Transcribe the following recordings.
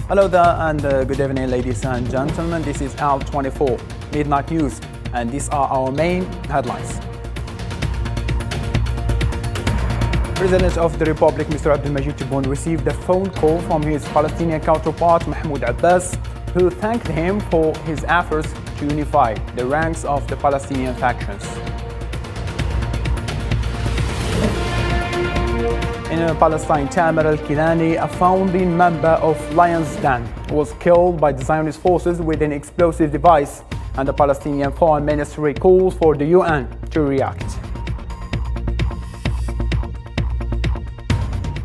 Hello there and good evening, ladies and gentlemen. This is Al24 Midnight News, and these are our main headlines. President of the Republic, Mr. Abdelmajid Tebboune, received a phone call from his Palestinian counterpart, Mahmoud Abbas, who thanked him for his efforts to unify the ranks of the Palestinian factions. In Palestine, Tamer al-Kilani, a founding member of Lions Den, was killed by the Zionist forces with an explosive device, and the Palestinian Foreign Ministry calls for the UN to react.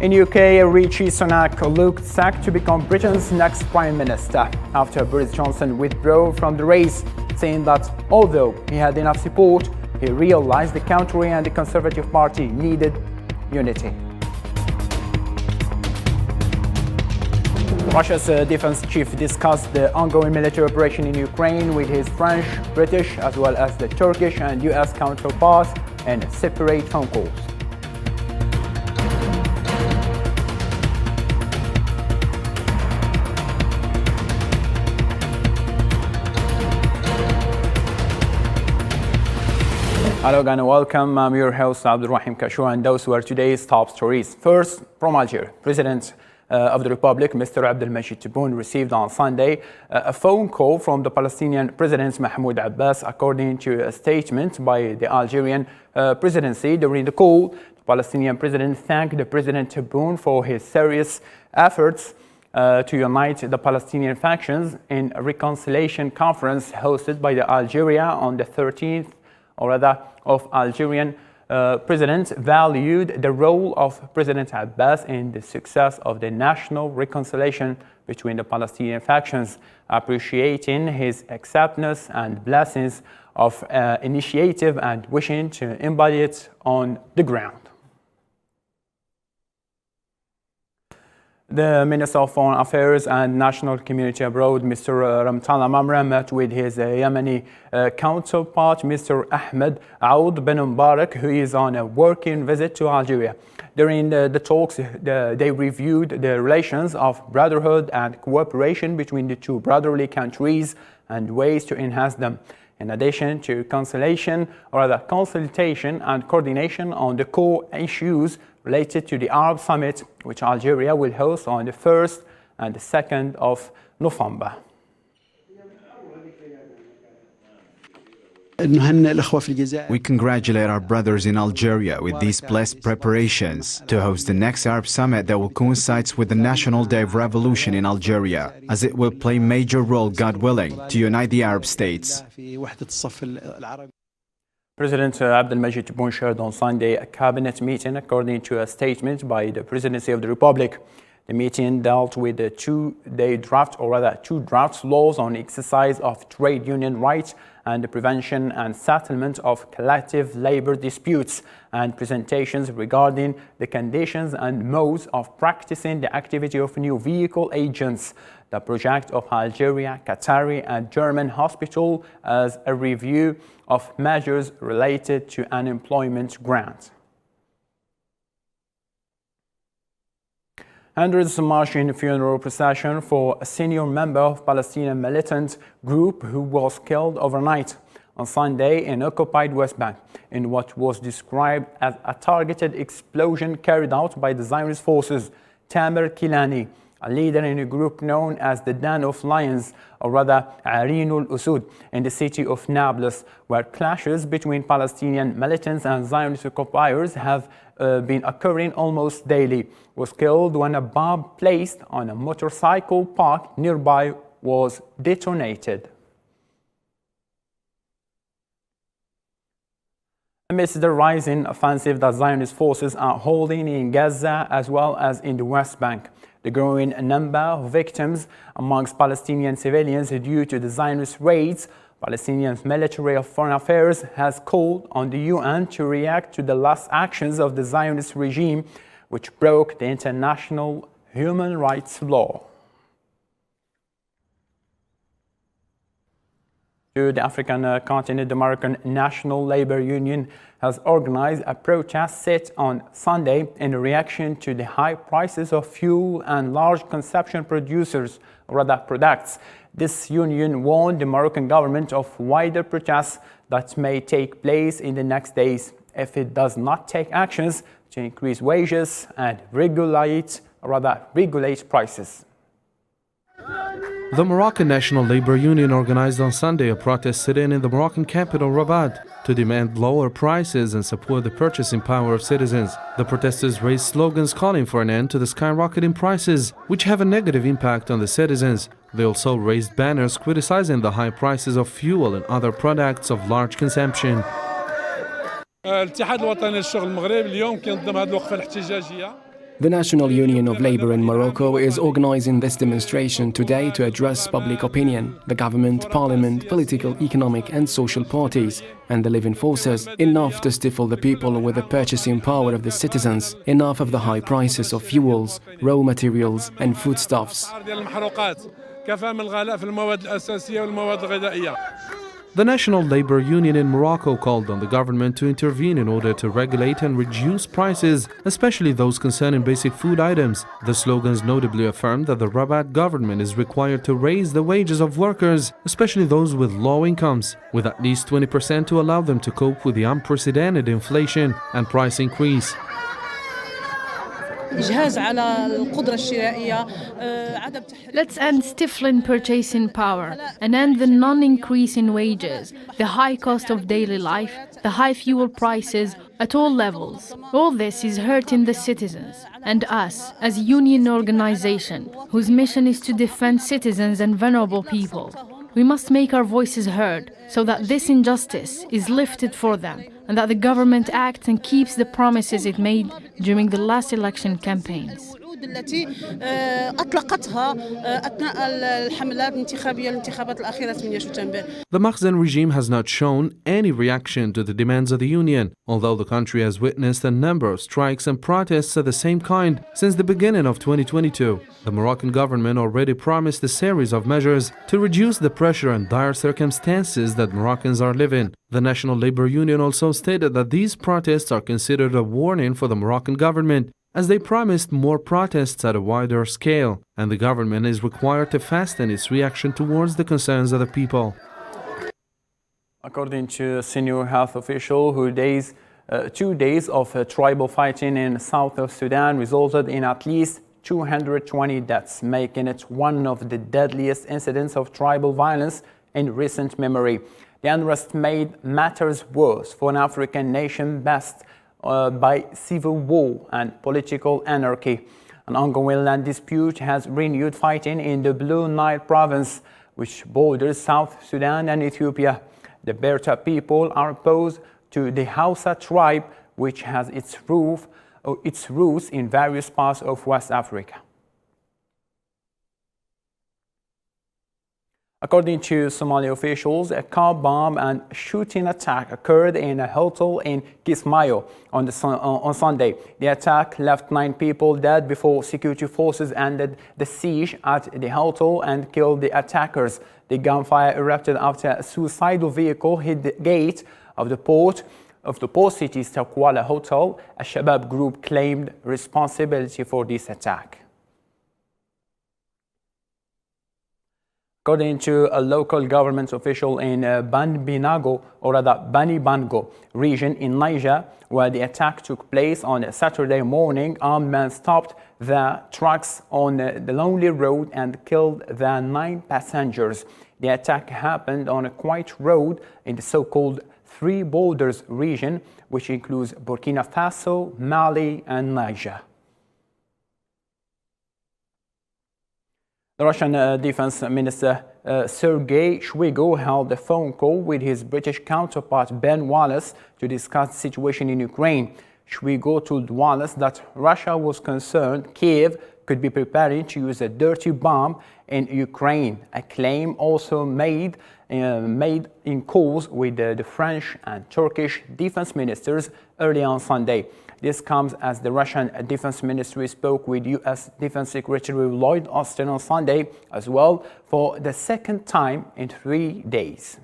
In UK, Rishi Sunak looked set to become Britain's next Prime Minister after Boris Johnson withdrew from the race, saying that although he had enough support, he realized the country and the Conservative Party needed unity. Russia's defense chief discussed the ongoing military operation in Ukraine with his French, British, as well as the Turkish and US counterparts in separate phone calls. Hello again and welcome. I'm your host Abdulrahim Kashour, and those were today's top stories. First, from Algeria, President of the Republic, Mr. Abdelmajid Tebboune, received on Sunday a phone call from the Palestinian President Mahmoud Abbas. According to a statement by the Algerian presidency, during the call, the Palestinian president thanked the President Tebboune for his serious efforts to unite the Palestinian factions in a reconciliation conference hosted by the Algeria on the 13th, or rather of Algerian President valued the role of President Abbas in the success of the national reconciliation between the Palestinian factions, appreciating his acceptance and blessings of initiative and wishing to embody it on the ground. The Minister of Foreign Affairs and National Community Abroad, Mr. Ramtana Mamra, met with his Yemeni counterpart, Mr. Ahmed Aoud bin Mubarak, who is on a working visit to Algeria. During the talks, they reviewed the relations of brotherhood and cooperation between the two brotherly countries and ways to enhance them, in addition to consultation and coordination on the core issues related to the Arab Summit, which Algeria will host on the 1st and the 2nd of November. We congratulate our brothers in Algeria with these blessed preparations to host the next Arab Summit that will coincide with the National Day of Revolution in Algeria, as it will play a major role, God willing, to unite the Arab states. President Abdelmajid Tebboune shared on Sunday a cabinet meeting, according to a statement by the Presidency of the Republic. The meeting dealt with the two draft laws on exercise of trade union rights and the prevention and settlement of collective labor disputes, and presentations regarding the conditions and modes of practicing the activity of new vehicle agents, the project of Algeria, Qatari and German hospital, as a review of measures related to unemployment grants. Hundreds marched in a funeral procession for a senior member of Palestinian militant group who was killed overnight on Sunday in occupied West Bank in what was described as a targeted explosion carried out by the Zionist forces. Tamer al-Kilani, a leader in a group known as the Den of Lions, or rather Arinul Usud, in the city of Nablus, where clashes between Palestinian militants and Zionist occupiers have been occurring almost daily, was killed when a bomb placed on a motorcycle park nearby was detonated. Amidst the rising offensive that Zionist forces are holding in Gaza as well as in the West Bank, the growing number of victims amongst Palestinian civilians due to the Zionist raids, Palestinian Ministry of Foreign Affairs has called on the UN to react to the last actions of the Zionist regime, which broke the international human rights law. To the African continent, the Moroccan National Labor Union has organized a protest set on Sunday in reaction to the high prices of fuel and large consumption products. This union warned the Moroccan government of wider protests that may take place in the next days if it does not take actions to increase wages and regulate prices. The Moroccan National Labor Union organized on Sunday a protest sit-in in the Moroccan capital Rabat to demand lower prices and support the purchasing power of citizens. The protesters raised slogans calling for an end to the skyrocketing prices, which have a negative impact on the citizens. They also raised banners criticizing the high prices of fuel and other products of large consumption. الاتحاد الوطني للشغل المغرب اليوم كينظم هذه الوقفة الاحتجاجية. The National Union of Labour in Morocco is organising this demonstration today to address public opinion, the government, parliament, political, economic and social parties, and the living forces. Enough to stifle the people with the purchasing power of the citizens. Enough of the high prices of fuels, raw materials and foodstuffs. The National Labor Union in Morocco called on the government to intervene in order to regulate and reduce prices, especially those concerning basic food items. The slogans notably affirmed that the Rabat government is required to raise the wages of workers, especially those with low incomes, with at least 20% to allow them to cope with the unprecedented inflation and price increase. Let's end stifling purchasing power and end the non-increase in wages, the high cost of daily life, the high fuel prices at all levels. All this is hurting the citizens and us as a union organization whose mission is to defend citizens and vulnerable people. We must make our voices heard so that this injustice is lifted for them and that the government acts and keeps the promises it made during the last election campaigns. التي أطلقتها أثناء الحملات الانتخابية الانتخابات الأخيرة 8 سبتمبر. The Makhzen regime has not shown any reaction to the demands of the union, although the country has witnessed a number of strikes and protests of the same kind since the beginning of 2022. The Moroccan government already promised a series of measures to reduce the pressure and dire circumstances that Moroccans are living. The National Labor Union also stated that these protests are considered a warning for the Moroccan government, as they promised more protests at a wider scale, and the government is required to fasten its reaction towards the concerns of the people. According to a senior health official, 2 days of tribal fighting in south of Sudan resulted in at least 220 deaths, making it one of the deadliest incidents of tribal violence in recent memory. The unrest made matters worse for an African nation best by civil war and political anarchy. An ongoing land dispute has renewed fighting in the Blue Nile province, which borders South Sudan and Ethiopia. The Berta people are opposed to the Hausa tribe, which has its roots in various parts of West Africa. According to Somali officials, a car bomb and shooting attack occurred in a hotel in Kismayo on Sunday. The attack left 9 people dead before security forces ended the siege at the hotel and killed the attackers. The gunfire erupted after a suicidal vehicle hit the gate of the port city's Takwala hotel. A Shabab group claimed responsibility for this attack. According to a local government official in Bani Bango region in Niger, where the attack took place on Saturday morning, armed men stopped the trucks on the lonely road and killed the 9 passengers. The attack happened on a quiet road in the so-called Three Borders region, which includes Burkina Faso, Mali, and Niger. The Russian Defense Minister Sergei Shoigu held a phone call with his British counterpart Ben Wallace to discuss the situation in Ukraine. Shoigu told Wallace that Russia was concerned Kiev could be preparing to use a dirty bomb in Ukraine, a claim also made in calls with the French and Turkish defense ministers early on Sunday. This comes as the Russian Defense Ministry spoke with U.S. Defense Secretary Lloyd Austin on Sunday as well for the second time in 3 days.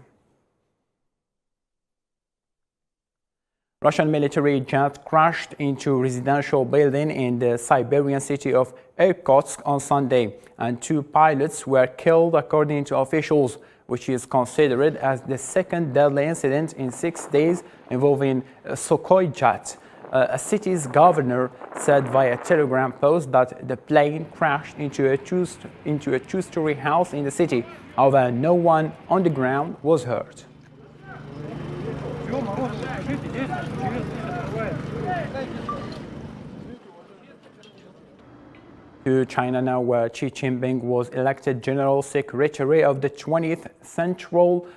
Russian military jet crashed into a residential building in the Siberian city of Irkutsk on Sunday, and 2 pilots were killed according to officials, which is considered as the second deadly incident in 6 days involving a Sukhoi jet. A city's governor said via Telegram post that the plane crashed into a two-story house in the city. However, no one on the ground was hurt. To China now, where Xi Jinping was elected General Secretary of the 20th Central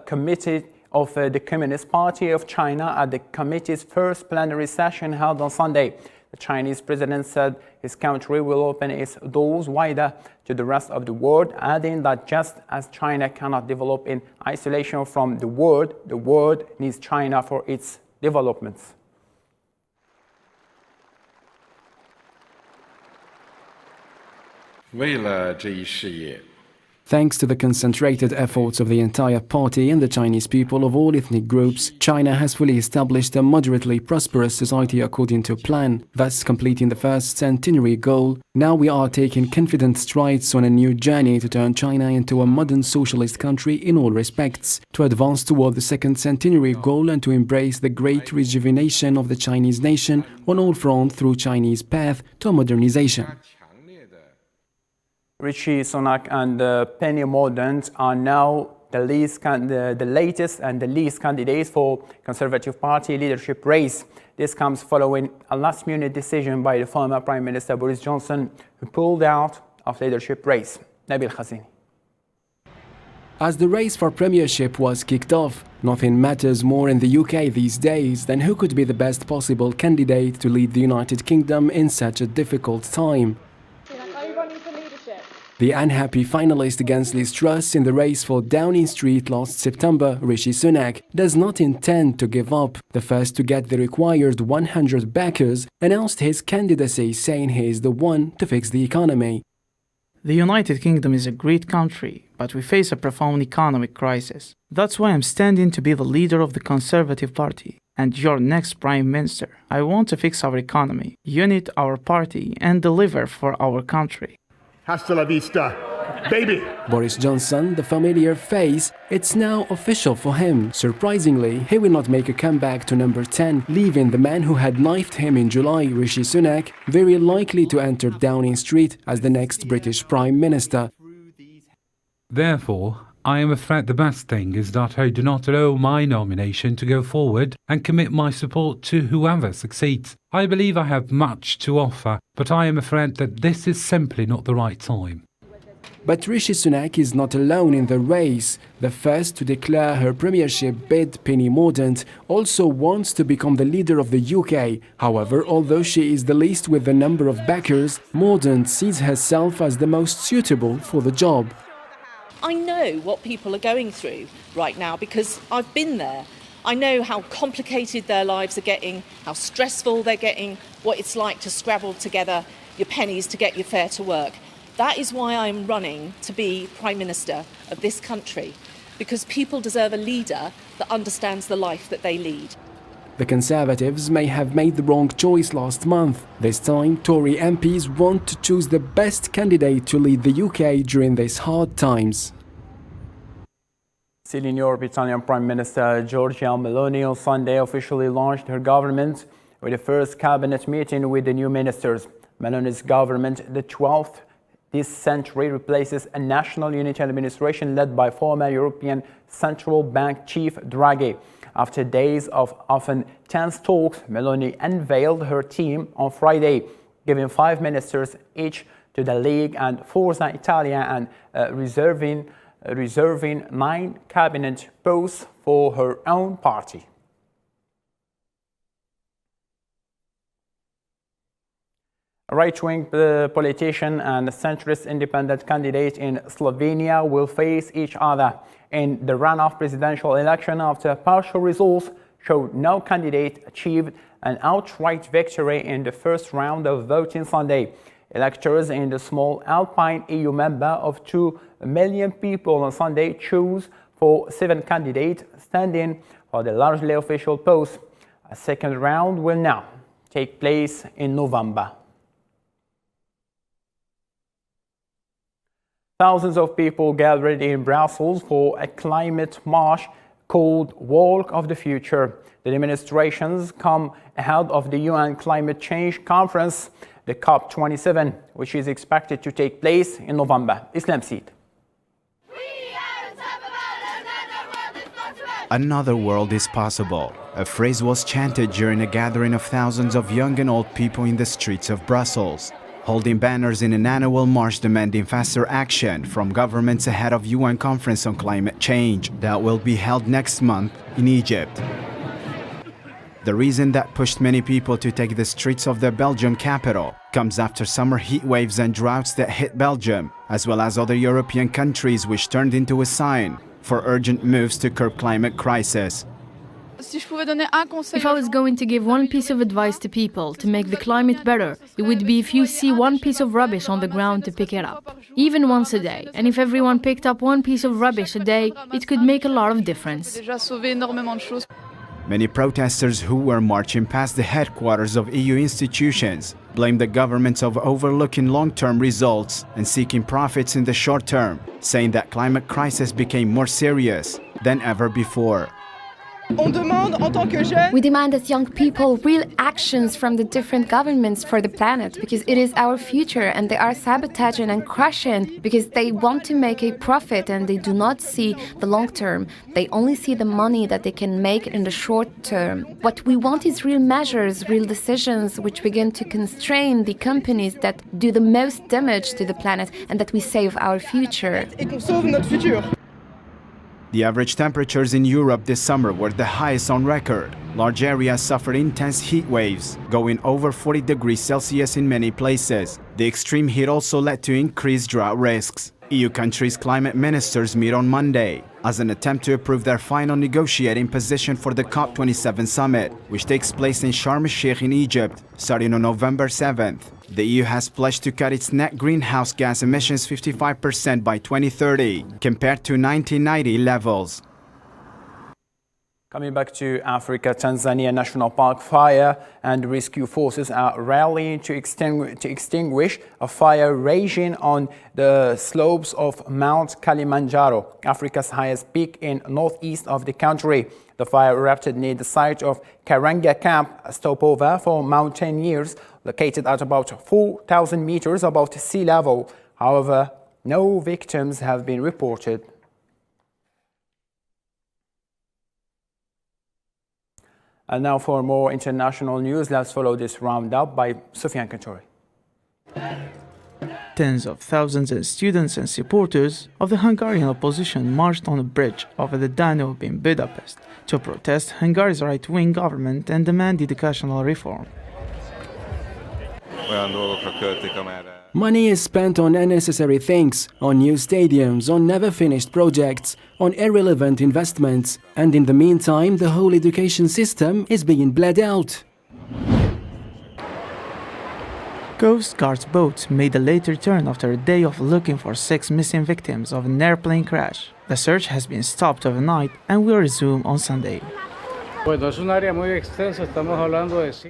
Committee of the Communist Party of China at the committee's first plenary session held on Sunday. The Chinese president said his country will open its doors wider to the rest of the world, adding that just as China cannot develop in isolation from the world needs China for its developments. Thanks to the concentrated efforts of the entire party and the Chinese people of all ethnic groups, China has fully established a moderately prosperous society according to plan, thus completing the first centenary goal. Now we are taking confident strides on a new journey to turn China into a modern socialist country in all respects, to advance toward the second centenary goal and to embrace the great rejuvenation of the Chinese nation on all fronts through Chinese path to modernization. Rishi Sunak and Penny Mordaunt are now the latest and the least candidates for Conservative Party leadership race. This comes following a last-minute decision by the former Prime Minister Boris Johnson, who pulled out of leadership race. Nabil Khazini. As the race for premiership was kicked off, nothing matters more in the UK these days than who could be the best possible candidate to lead the United Kingdom in such a difficult time. The unhappy finalist against Liz Truss in the race for Downing Street last September, Rishi Sunak, does not intend to give up. The first to get the required 100 backers announced his candidacy, saying he is the one to fix the economy. The United Kingdom is a great country, but we face a profound economic crisis. That's why I'm standing to be the leader of the Conservative Party and your next Prime Minister. I want to fix our economy, unite our party, and deliver for our country. Hasta la vista, baby! Boris Johnson, the familiar face, it's now official for him. Surprisingly, he will not make a comeback to number 10, leaving the man who had knifed him in July, Rishi Sunak, very likely to enter Downing Street as the next British Prime Minister. Therefore, I am afraid the best thing is that I do not allow my nomination to go forward and commit my support to whoever succeeds. I believe I have much to offer, but I am afraid that this is simply not the right time. But Rishi Sunak is not alone in the race. The first to declare her premiership bid, Penny Mordaunt, also wants to become the leader of the UK. However, although she is the least with the number of backers, Mordaunt sees herself as the most suitable for the job. I know what people are going through right now because I've been there. I know how complicated their lives are getting, how stressful they're getting, what it's like to scrabble together your pennies to get your fare to work. That is why I'm running to be Prime Minister of this country, because people deserve a leader that understands the life that they lead. The Conservatives may have made the wrong choice last month. This time, Tory MPs want to choose the best candidate to lead the UK during these hard times. Still in Europe, Italian Prime Minister Giorgia Meloni on Sunday officially launched her government with the first cabinet meeting with the new ministers. Meloni's government, the 12th this century, replaces a national unity administration led by former European Central Bank Chief Draghi. After days of often tense talks, Meloni unveiled her team on Friday, giving 5 ministers each to the League and Forza Italia and reserving 9 cabinet posts for her own party. A right-wing politician and a centrist independent candidate in Slovenia will face each other in the runoff presidential election after partial results showed no candidate achieved an outright victory in the first round of voting Sunday. Electors in the small Alpine EU member of 2 million people on Sunday chose for 7 candidates standing for the largely official post. A second round will now take place in November. Thousands of people gathered in Brussels for a climate march called Walk of the Future. The demonstrations come ahead of the UN Climate Change Conference, the COP27, which is expected to take place in November. Islam Seed. Another world is possible. A phrase was chanted during a gathering of thousands of young and old people in the streets of Brussels, holding banners in an annual march demanding faster action from governments ahead of UN Conference on Climate Change that will be held next month in Egypt. The reason that pushed many people to take the streets of the Belgium capital comes after summer heat waves and droughts that hit Belgium, as well as other European countries, which turned into a sign for urgent moves to curb climate crisis. If I was going to give one piece of advice to people to make the climate better, it would be if you see one piece of rubbish on the ground to pick it up, even once a day. And if everyone picked up one piece of rubbish a day, it could make a lot of difference. Many protesters who were marching past the headquarters of EU institutions blamed the governments of overlooking long-term results and seeking profits in the short term, saying that climate crisis became more serious than ever before. We demand as young people real actions from the different governments for the planet, because it is our future and they are sabotaging and crushing because they want to make a profit and they do not see the long term. They only see the money that they can make in the short term. What we want is real measures, real decisions which begin to constrain the companies that do the most damage to the planet and that we save our future. The average temperatures in Europe this summer were the highest on record. Large areas suffered intense heat waves, going over 40 degrees Celsius in many places. The extreme heat also led to increased drought risks. EU countries' climate ministers meet on Monday as an attempt to approve their final negotiating position for the COP27 summit, which takes place in Sharm el-Sheikh in Egypt, starting on November 7th. The EU has pledged to cut its net greenhouse gas emissions 55% by 2030, compared to 1990 levels. Coming back to Africa, Tanzania National Park fire and rescue forces are rallying to extinguish a fire raging on the slopes of Mount Kilimanjaro, Africa's highest peak in northeast of the country. The fire erupted near the site of Karanga Camp, a stopover for mountaineers located at about 4,000 meters above sea level. However, no victims have been reported. And now for more international news, let's follow this roundup by Sofiane Kantouri. Tens of thousands of students and supporters of the Hungarian opposition marched on a bridge over the Danube in Budapest to protest Hungary's right-wing government and demand educational reform. Money is spent on unnecessary things, on new stadiums, on never-finished projects, on irrelevant investments, and in the meantime the whole education system is being bled out. Coast Guard's boats made a late return after a day of looking for 6 missing victims of an airplane crash. The search has been stopped overnight and will resume on Sunday. It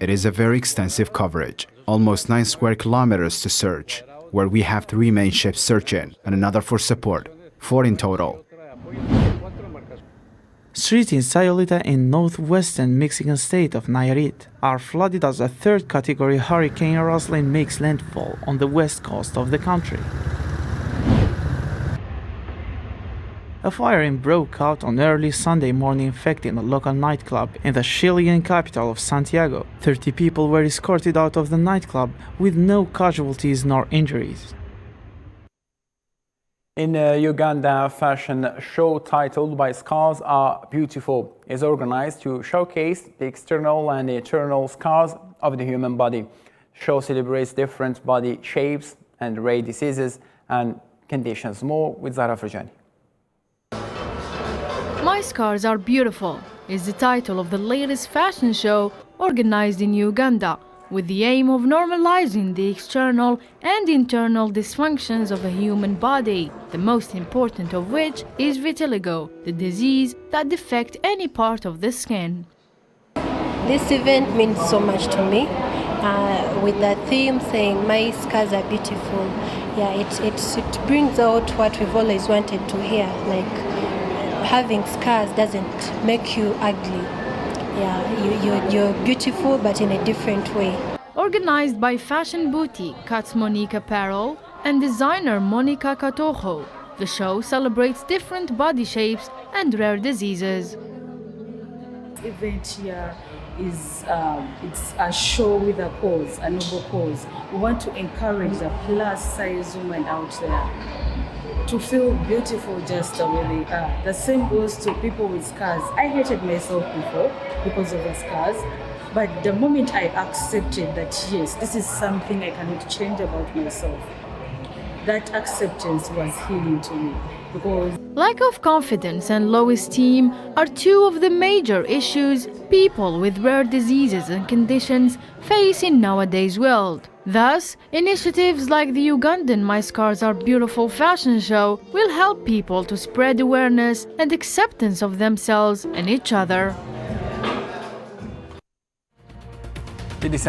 is a very extensive coverage, almost 9 square kilometers to search, where we have 3 main ships searching and another for support, 4 in total. Streets in Sayulita in northwestern Mexican state of Nayarit are flooded as a 3rd category hurricane Roslyn makes landfall on the west coast of the country. A fire broke out on early Sunday morning, infecting a local nightclub in the Chilean capital of Santiago. 30 people were escorted out of the nightclub with no casualties nor injuries. In Uganda, a fashion show titled "By Scars Are Beautiful" is organized to showcase the external and internal scars of the human body. The show celebrates different body shapes and rare diseases and conditions. More with Zara Frajani. My Scars Are Beautiful is the title of the latest fashion show organized in Uganda, with the aim of normalizing the external and internal dysfunctions of a human body, the most important of which is vitiligo, the disease that affects any part of the skin. This event means so much to me. With the theme saying my scars are beautiful, it brings out what we've always wanted to hear, like having scars doesn't make you ugly. You're beautiful, but in a different way. Organized by fashion boutique Cuts Monique Apparel and designer Monica Catojo, the show celebrates different body shapes and rare diseases. This event here is it's a show with a cause, a noble cause. We want to encourage the plus-size women out there to feel beautiful just the way they are. The same goes to people with scars. I hated myself before because of the scars, but the moment I accepted that yes, this is something I cannot change about myself, that acceptance was healing to me. Because lack of confidence and low esteem are two of the major issues people with rare diseases and conditions face in nowadays world. Thus, initiatives like the Ugandan My Scars Are Beautiful fashion show will help people to spread awareness and acceptance of themselves and each other. Ladies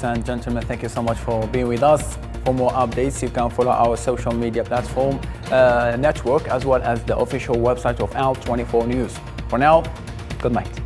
and gentlemen, thank you so much for being with us. For more updates, you can follow our social media platform network as well as the official website of Al 24 News. For now, good night.